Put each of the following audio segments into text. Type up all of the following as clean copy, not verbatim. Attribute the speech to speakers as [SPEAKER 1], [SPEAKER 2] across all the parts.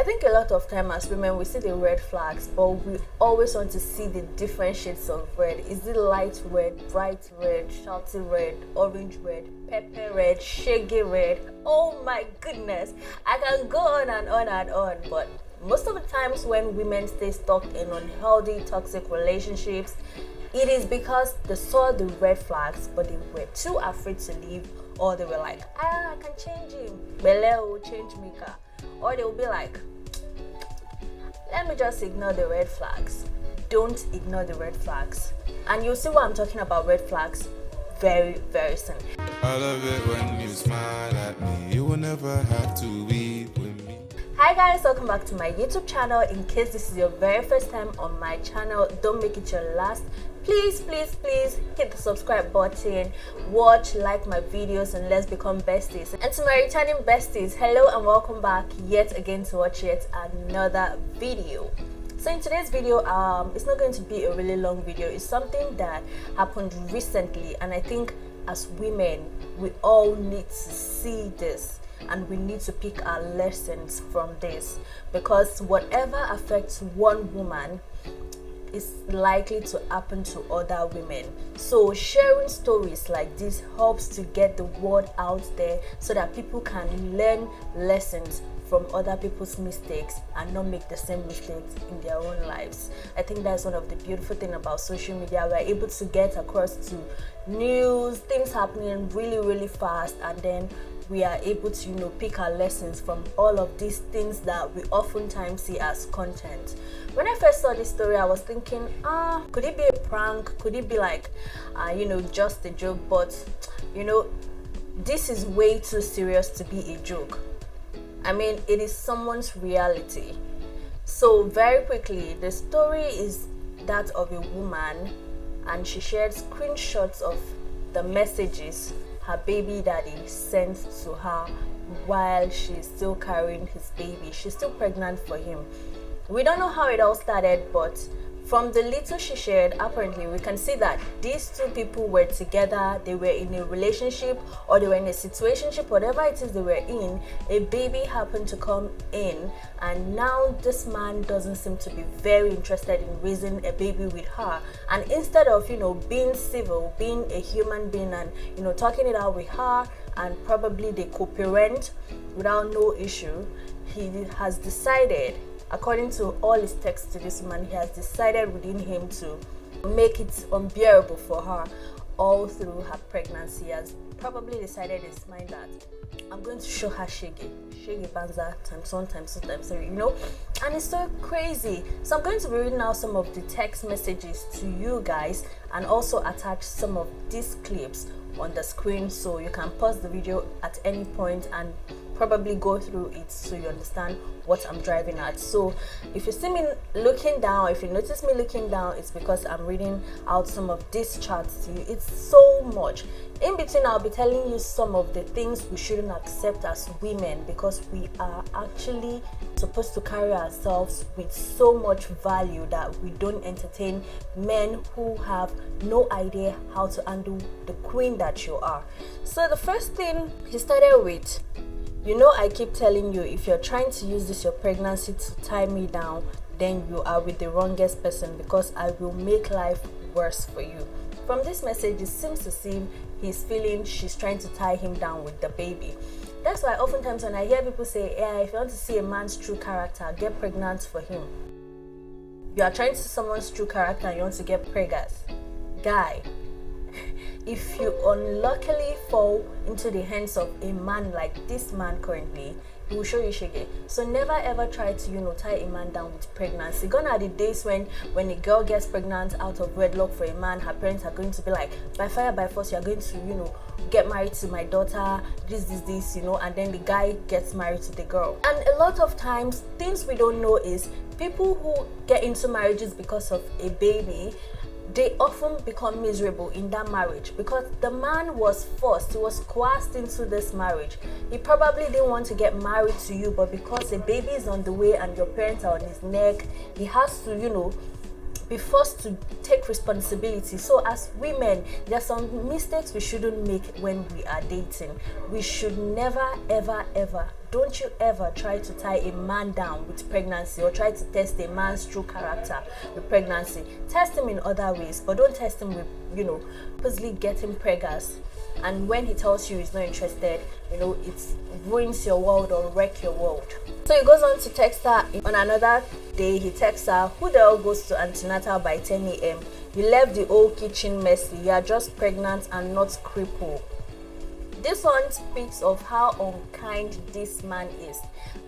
[SPEAKER 1] I think a lot of time as women we see the red flags, but we always want to see the different shades of red. Is it light red, bright red, shouty red, orange red, pepper red, shaggy red? Oh my goodness, I can go on and on and on. But most of the times when women stay stuck in unhealthy, toxic relationships, it is because they saw the red flags, but they were too afraid to leave, or they were like, I can change him, Bele change maker. Or they'll be like, let me just ignore the red flags. Don't ignore the red flags. And you'll see what I'm talking about red flags very, very soon.
[SPEAKER 2] I love it when you smile at me. You will never have to be with me.
[SPEAKER 1] Hi guys, welcome back to my YouTube channel. In case this is your very first time on my channel, don't make it your last. Please hit the subscribe button, watch, like my videos, and let's become besties. And to my returning besties, hello and welcome back yet again to watch yet another video. So in today's video, it's not going to be a really long video. It's something that happened recently, and I think as women we all need to see this and we need to pick our lessons from this, because whatever affects one woman is likely to happen to other women. So sharing stories like this helps to get the word out there so that people can learn lessons from other people's mistakes and not make the same mistakes in their own lives. I think that's one of the beautiful things about social media. We're able to get across to news, things happening really fast, and then we are able to pick our lessons from all of these things that we oftentimes see as content. When I first saw this story, I was thinking, could it be a prank? Could it be like just a joke? But this is way too serious to be a joke. I mean, it is someone's reality. So very quickly, the story is that of a woman, and she shared screenshots of the messages her baby daddy sent to her while she's still carrying his baby. She's still pregnant for him. We don't know how it all started, but from the little she shared, apparently we can see that these two people were together. They were in a relationship, or they were in a situationship, whatever it is they were in. A baby happened to come in, and now this man doesn't seem to be very interested in raising a baby with her. And instead of being civil, being a human being, and talking it out with her, and probably they co-parent without no issue, he has decided, according to all his texts to this woman, he has decided within him to make it unbearable for her all through her pregnancy. He has probably decided in his mind that I'm going to show her shege banza times 1 times 2 times 3, and it's so crazy. So I'm going to be reading out some of the text messages to you guys, and also attach some of these clips on the screen, so you can pause the video at any point and probably go through it so you understand what I'm driving at. So if you see me looking down, if you notice me looking down, it's because I'm reading out some of these charts to you. It's so much. In between, I'll be telling you some of the things we shouldn't accept as women, because we are actually supposed to carry ourselves with so much value that we don't entertain men who have no idea how to handle the queen that you are. So the first thing he started with, I keep telling you, if you're trying to use this your pregnancy to tie me down, then you are with the wrongest person, because I will make life worse for you. From this message, it seems as if he's feeling she's trying to tie him down with the baby. That's why oftentimes when I hear people say, if you want to see a man's true character, get pregnant for him. You are trying to see someone's true character and you want to get preggers. Guy, if you unluckily fall into the hands of a man like this man currently, he will show you shege. So never ever try to tie a man down with pregnancy. Gone are the days when a girl gets pregnant out of wedlock for a man, her parents are going to be like, by fire by force, you are going to get married to my daughter, this and then the guy gets married to the girl. And a lot of times, things we don't know is people who get into marriages because of a baby, they often become miserable in that marriage, because the man was forced, he was coerced into this marriage. He probably didn't want to get married to you, but because a baby is on the way and your parents are on his neck, he has to, be forced to take responsibility. So as women, there are some mistakes we shouldn't make when we are dating. We should never ever don't you ever try to tie a man down with pregnancy or try to test a man's true character with pregnancy. Test him in other ways, but don't test him with, purposely getting preggers. And when he tells you he's not interested, it ruins your world or wreck your world. So he goes on to text her. On another day, he texts her, who the hell goes to antenatal by 10 a.m.? You left the whole kitchen messy. You are just pregnant and not crippled. This one speaks of how unkind this man is.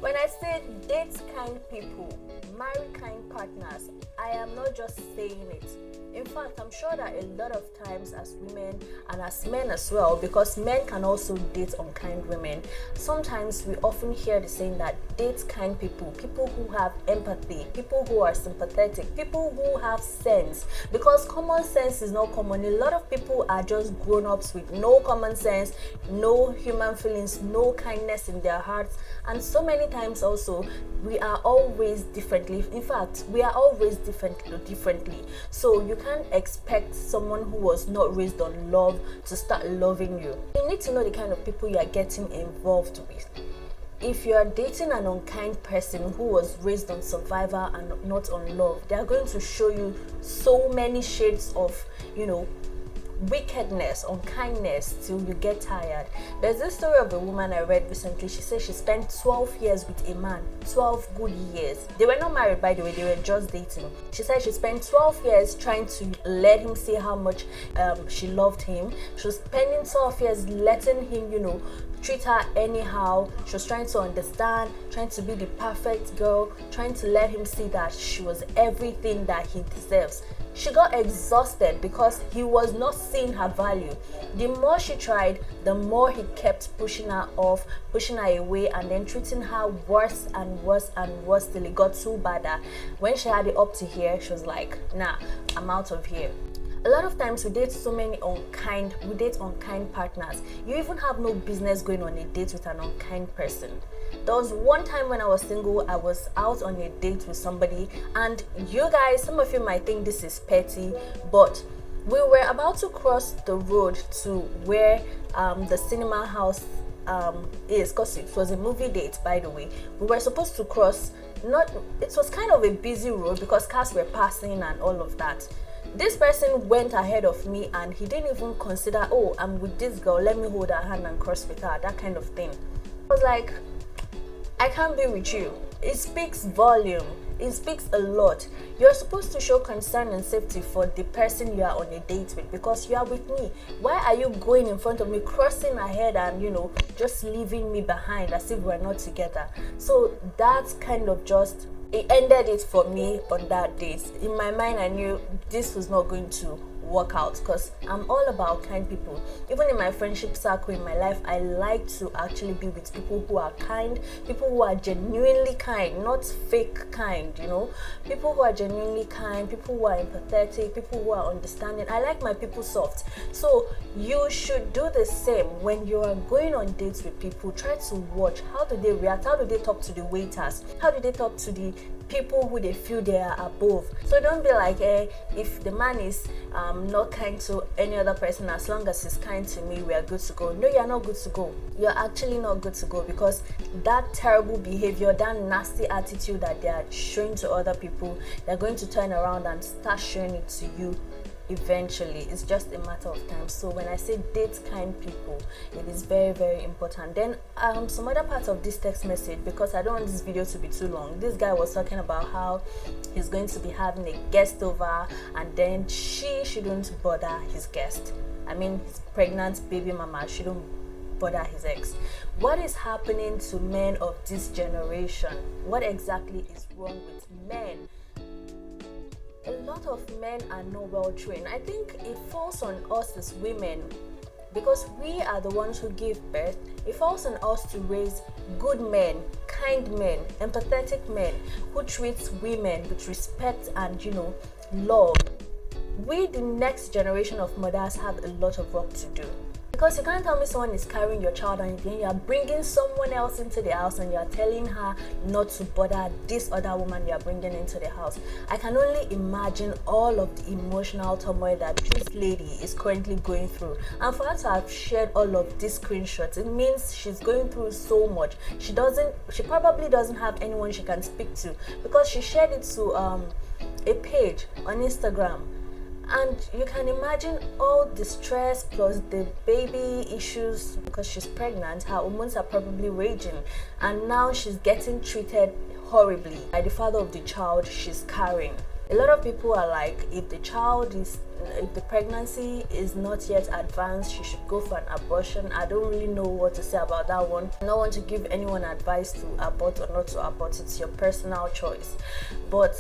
[SPEAKER 1] When I say date kind people, marry kind partners, I am not just saying it. In fact, I'm sure that a lot of times as women and as men as well, because men can also date unkind women, sometimes we often hear the saying that date kind people, people who have empathy, people who are sympathetic, people who have sense, because common sense is not common. A lot of people are just grown-ups with no common sense, no human feelings, no kindness in their hearts, and so many times also we are all raised differently. In fact, we are all raised differently. So you can't expect someone who was not raised on love to start loving you. You need to know the kind of people you are getting involved with. If you are dating an unkind person who was raised on survival and not on love, they are going to show you so many shades of, wickedness, unkindness till you get tired. There's this story of a woman I read recently. She said she spent 12 years with a man, 12 good years. They were not married, by the way, they were just dating. She said she spent 12 years trying to let him see how much she loved him. She was spending 12 years letting him, treat her anyhow. She was trying to understand, trying to be the perfect girl, trying to let him see that she was everything that he deserves. She got exhausted because he was not seeing her value. The more she tried, the more he kept pushing her off, pushing her away, and then treating her worse and worse and worse till it got too bad that when she had it up to here, she was like, nah, I'm out of here. A lot of times we date unkind partners. You even have no business going on a date with an unkind person. There was one time when I was single, I was out on a date with somebody, and you guys, some of you might think this is petty, but we were about to cross the road to where the cinema house is, because it was a movie date, by the way. We were supposed to cross, it was kind of a busy road because cars were passing and all of that. This person went ahead of me and he didn't even consider, oh, I'm with this girl, let me hold her hand and cross with her, that kind of thing. I was like, I can't be with you. It speaks volume. It speaks a lot. You're supposed to show concern and safety for the person you are on a date with, because you are with me. Why are you going in front of me, crossing ahead and, just leaving me behind as if we're not together? So that's kind of just, it ended it for me on that date. In my mind, I knew this was not going to work out because I'm all about kind people. Even in my friendship circle in my life, I like to actually be with people who are kind, people who are genuinely kind, not fake kind, people who are genuinely kind, people who are empathetic, people who are understanding. I like my people soft. So you should do the same when you are going on dates with people. Try to watch, how do they react, how do they talk to the waiters, how do they talk to the people who they feel they are above. So don't be like, if the man is not kind to any other person, as long as he's kind to me, we are good to go. No, you're not good to go. You're actually not good to go, because that terrible behavior, that nasty attitude that they are showing to other people, they're going to turn around and start showing it to you eventually. It's just a matter of time. So when I say date kind people, it is very, very important. Then some other parts of this text message, because I don't want this video to be too long, this guy was talking about how he's going to be having a guest over, and then she shouldn't bother his guest. I mean, his pregnant baby mama shouldn't bother his ex. What is happening to men of this generation? What exactly is wrong with men? A lot of men are not well trained. I think it falls on us as women, because we are the ones who give birth. It falls on us to raise good men, kind men, empathetic men who treats women with respect and love. We, the next generation of mothers, have a lot of work to do. Because you can't tell me someone is carrying your child and then you are bringing someone else into the house and you are telling her not to bother this other woman you are bringing into the house. I can only imagine all of the emotional turmoil that this lady is currently going through. And for her to have shared all of these screenshots, it means she's going through so much. She probably doesn't have anyone she can speak to, because she shared it to a page on Instagram. And you can imagine all the stress plus the baby issues, because she's pregnant, her hormones are probably raging, and now she's getting treated horribly by the father of the child she's carrying. A lot of people are like, if the pregnancy is not yet advanced, she should go for an abortion. I don't really know what to say about that one. I don't want to give anyone advice to abort or not to abort. It's your personal choice. But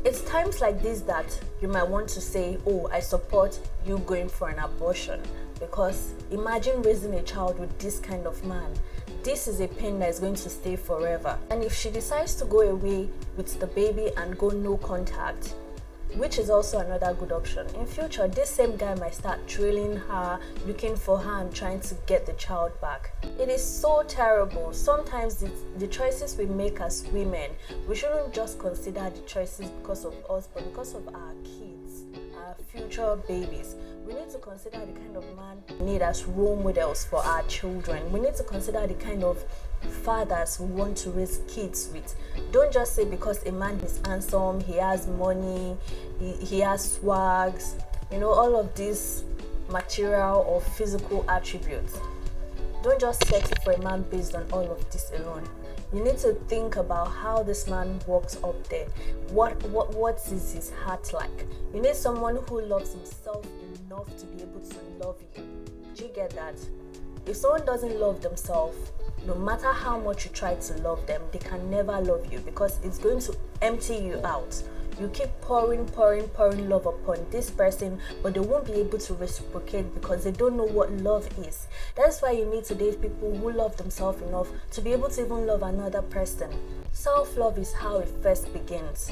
[SPEAKER 1] it's times like this that you might want to say, oh, I support you going for an abortion. Because imagine raising a child with this kind of man. This is a pain that is going to stay forever. And if she decides to go away with the baby and go no contact, which is also another good option, in future this same guy might start trailing her, looking for her and trying to get the child back. It is so terrible. Sometimes the choices we make as women, we shouldn't just consider the choices because of us, but because of our kids, our future babies. We need to consider the kind of man we need as role models for our children. We need to consider the kind of fathers we want to raise kids with. Don't just say because a man is handsome, he has money, he has swags, all of these material or physical attributes. Don't just settle for a man based on all of this alone. You need to think about how this man walks up there. What is his heart like? You need someone who loves himself enough to be able to love you. Do you get that? If someone doesn't love themselves, no matter how much you try to love them, they can never love you, because it's going to empty you out. You keep pouring love upon this person, but they won't be able to reciprocate because they don't know what love is. That's why you need to date people who love themselves enough to be able to even love another person. Self-love is how it first begins.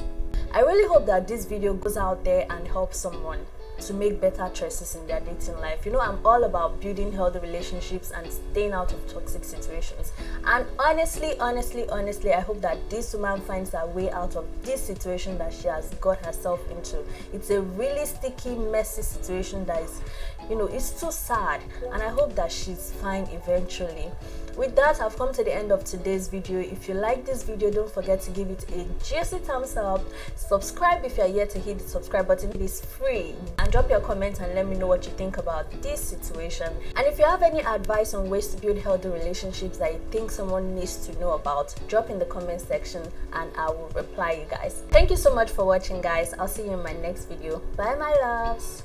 [SPEAKER 1] I really hope that this video goes out there and helps someone to make better choices in their dating life. I'm all about building healthy relationships and staying out of toxic situations. And honestly, I hope that this woman finds her way out of this situation that she has got herself into. It's a really sticky, messy situation that is, it's too sad. And I hope that she's fine eventually. With that, I've come to the end of today's video. If you like this video, don't forget to give it a juicy thumbs up. Subscribe if you are yet to hit the subscribe button. It is free. And drop your comments and let me know what you think about this situation. And if you have any advice on ways to build healthy relationships that you think someone needs to know about, drop in the comment section and I will reply you guys. Thank you so much for watching, guys. I'll see you in my next video. Bye, my loves.